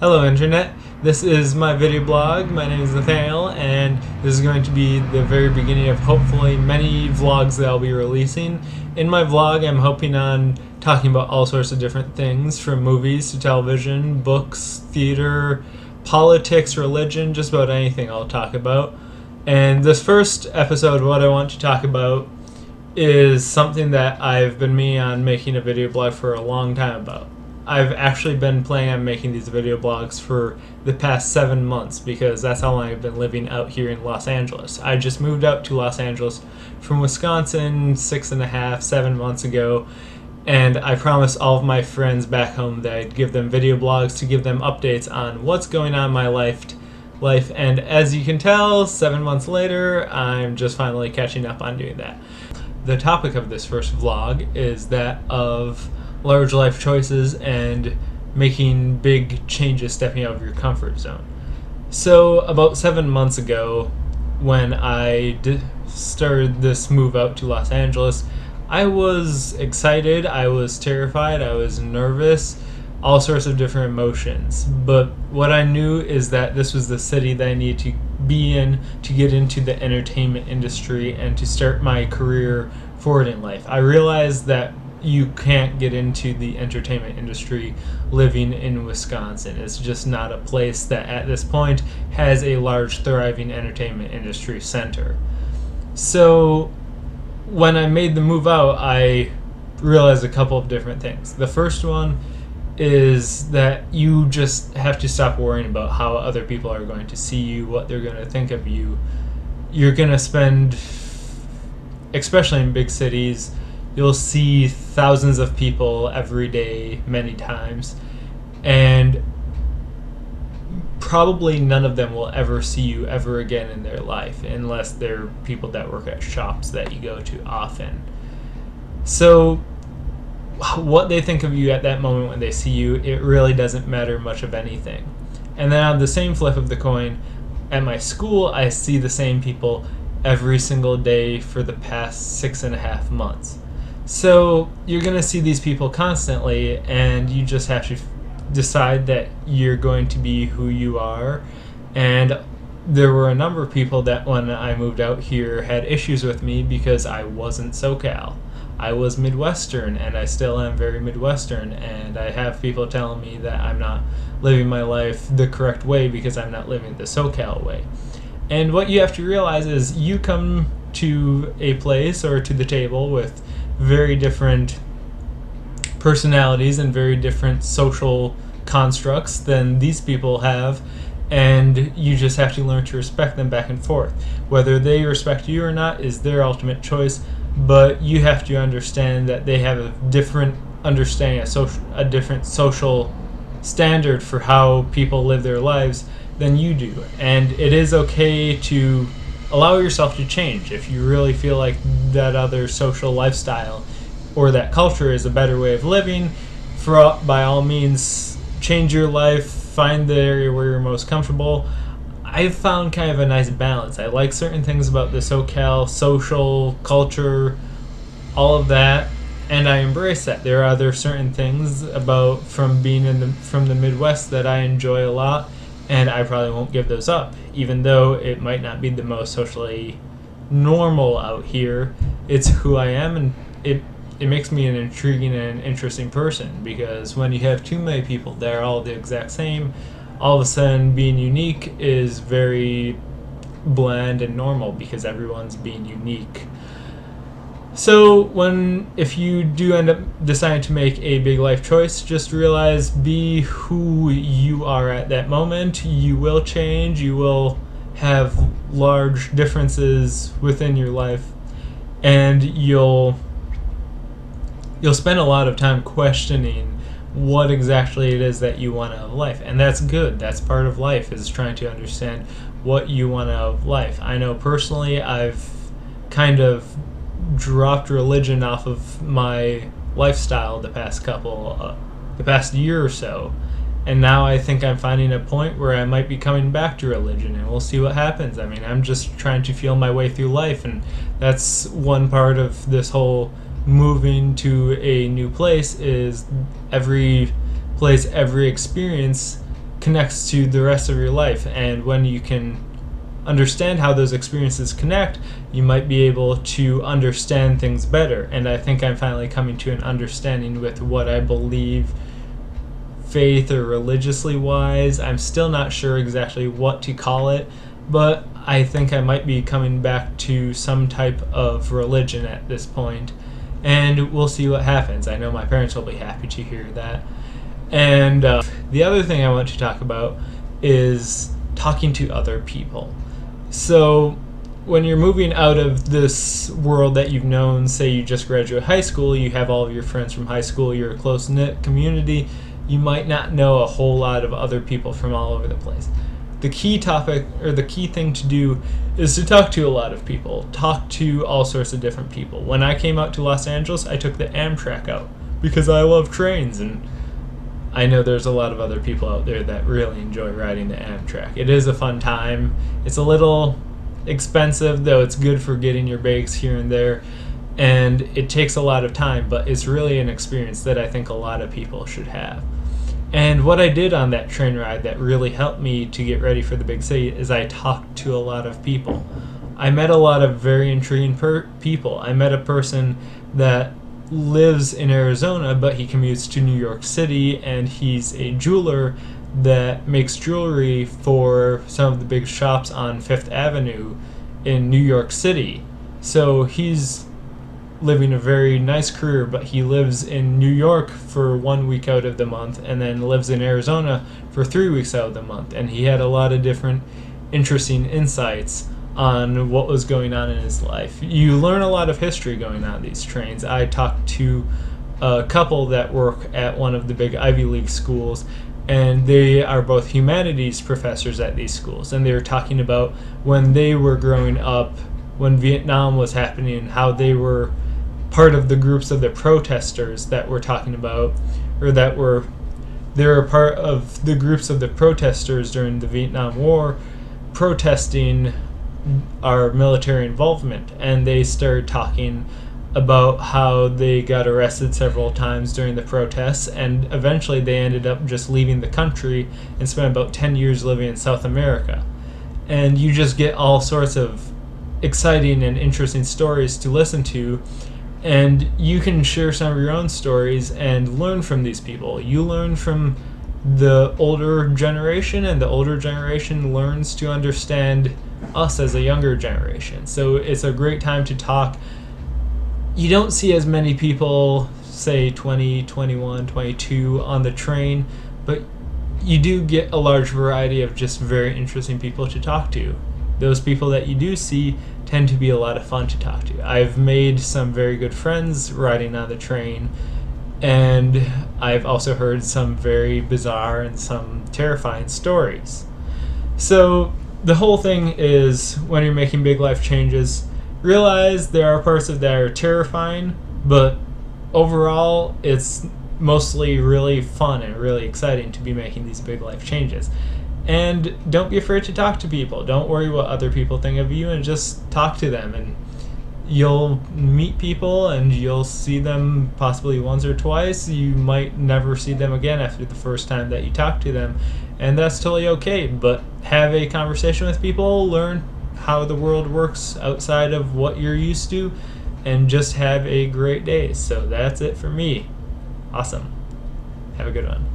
Hello Internet, this is my video blog. My name is Nathaniel and this is going to be the very beginning of hopefully many vlogs that I'll be releasing. In my vlog I'm hoping on talking about all sorts of different things, from movies to television, books, theater, politics, religion, just about anything I'll talk about. And this first episode, what I want to talk about is something that I've been meaning on making a video blog for a long time about. I've actually been planning on making these video blogs for the past 7 months because that's how long I've been living out here in Los Angeles. I just moved out to Los Angeles from Wisconsin 6.5, 7 months ago, and I promised all of my friends back home that I'd give them video blogs to give them updates on what's going on in my life. And as you can tell, 7 months later, I'm just finally catching up on doing that. The topic of this first vlog is that of large life choices and making big changes, stepping out of your comfort zone. So about 7 months ago, when I started this move out to Los Angeles, I was excited, I was terrified, I was nervous, all sorts of different emotions. But what I knew is that this was the city that I needed to be in to get into the entertainment industry and to start my career forward in life. I realized that you can't get into the entertainment industry living in Wisconsin. It's just not a place that at this point has a large thriving entertainment industry center. So when I made the move out, I realized a couple of different things. The first one is that you just have to stop worrying about how other people are going to see you, what they're going to think of you. You're going to spend, especially in big cities, you'll see thousands of people every day, many times, and probably none of them will ever see you ever again in their life, unless they're people that work at shops that you go to often. So what they think of you at that moment when they see you, it really doesn't matter much of anything. And then on the same flip of the coin, at my school, I see the same people every single day for the past 6.5 months. So you're going to see these people constantly, and you just have to decide that you're going to be who you are. And there were a number of people that when I moved out here had issues with me because I wasn't SoCal. I was Midwestern, and I still am very Midwestern, and I have people telling me that I'm not living my life the correct way because I'm not living the SoCal way. And what you have to realize is you come to a place or to the table with very different personalities and very different social constructs than these people have, and you just have to learn to respect them back and forth. Whether they respect you or not is their ultimate choice, but you have to understand that they have a different understanding, a different social standard for how people live their lives than you do. And it is okay to allow yourself to change if you really feel like that other social lifestyle or that culture is a better way of living. By all means, change your life, find the area where you're most comfortable. I've found kind of a nice balance. I like certain things about the SoCal social culture, all of that, and I embrace that. There are other certain things about from being from the Midwest that I enjoy a lot, and I probably won't give those up, even though it might not be the most socially normal out here. It's who I am, and it makes me an intriguing and interesting person, because when you have too many people that are all the exact same, all of a sudden being unique is very bland and normal because everyone's being unique. So if you do end up deciding to make a big life choice, just realize, be who you are at that moment. You will change, you will have large differences within your life, and you'll spend a lot of time questioning what exactly it is that you want out of life. And that's good. That's part of life, is trying to understand what you want out of life. I know personally I've kind of dropped religion off of my lifestyle the past year or so, and now I think I'm finding a point where I might be coming back to religion, and we'll see what happens. I mean, I'm just trying to feel my way through life, and that's one part of this whole moving to a new place, is every place, every experience connects to the rest of your life. And when you can understand how those experiences connect, you might be able to understand things better. And I think I'm finally coming to an understanding with what I believe faith or religiously wise. I'm still not sure exactly what to call it, but I think I might be coming back to some type of religion at this point, and we'll see what happens. I know my parents will be happy to hear that. And the other thing I want to talk about is talking to other people. So when you're moving out of this world that you've known, say you just graduated high school, you have all of your friends from high school, you're a close-knit community, you might not know a whole lot of other people from all over the place. The key topic, or the key thing to do, is to talk to a lot of people. Talk to all sorts of different people. When I came out to Los Angeles, I took the Amtrak out because I love trains, and I know there's a lot of other people out there that really enjoy riding the Amtrak. It is a fun time. It's a little expensive, though it's good for getting your bags here and there, and it takes a lot of time, but it's really an experience that I think a lot of people should have. And what I did on that train ride that really helped me to get ready for the big city is I talked to a lot of people. I met a lot of very intriguing people. I met a person that lives in Arizona, but he commutes to New York City, and he's a jeweler that makes jewelry for some of the big shops on Fifth Avenue in New York City. So he's living a very nice career, but he lives in New York for 1 week out of the month and then lives in Arizona for 3 weeks out of the month. And he had a lot of different interesting insights on what was going on in his life. You learn a lot of history going on these trains. I talked to a couple that work at one of the big Ivy League schools, and they are both humanities professors at these schools, and they were talking about when they were growing up, when Vietnam was happening, and how they were part of the groups of the protesters that we're talking about, or they were part of the groups of the protesters during the Vietnam War protesting our military involvement. And they started talking about how they got arrested several times during the protests, and eventually they ended up just leaving the country and spent about 10 years living in South America. And you just get all sorts of exciting and interesting stories to listen to, and you can share some of your own stories and learn from these people. You learn from the older generation, and the older generation learns to understand us as a younger generation. So it's a great time to talk. You don't see as many people, say 20, 21, 22 on the train, but you do get a large variety of just very interesting people to talk to. Those people that you do see tend to be a lot of fun to talk to. I've made some very good friends riding on the train, and I've also heard some very bizarre and some terrifying stories. So the whole thing is, when you're making big life changes, realize there are parts of that are terrifying, but overall it's mostly really fun and really exciting to be making these big life changes. And don't be afraid to talk to people. Don't worry what other people think of you, and just talk to them, and you'll meet people and you'll see them possibly once or twice. You might never see them again after the first time that you talk to them, and that's totally okay. But have a conversation with people, learn how the world works outside of what you're used to, and just have a great day. So that's it for me. Awesome. Have a good one.